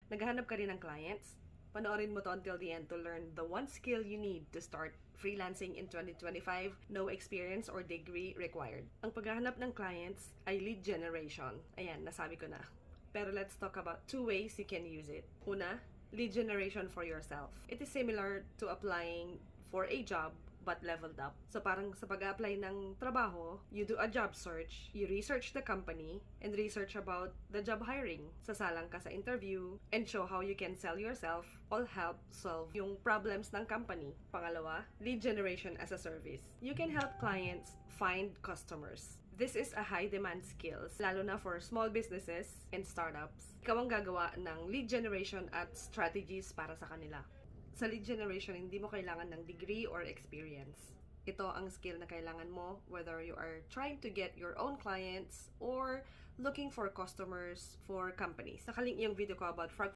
Naghahanap ka rin ng clients? Panoorin mo to until the end to learn the one skill you need to start freelancing in 2025, no experience or degree required. Ang paghahanap ng clients ay lead generation. Ayan, nasabi ko na. Pero let's talk about 2 ways you can use it. Una, lead generation for yourself. It is similar to applying for a job but leveled up. So parang sa pag-apply ng trabaho, you do a job search, you research the company, and research about the job hiring. Sasalang ka sa interview, and show how you can sell yourself, all help solve yung problems ng company. Pangalawa, lead generation as a service. You can help clients find customers. This is a high-demand skills, lalo na for small businesses and startups. Ikaw ang gagawa ng lead generation at strategies para sa kanila. Sa lead generation, hindi mo kailangan ng degree or experience. Ito ang skill na kailangan mo whether you are trying to get your own clients or looking for customers for companies. Nakalink yung video ko about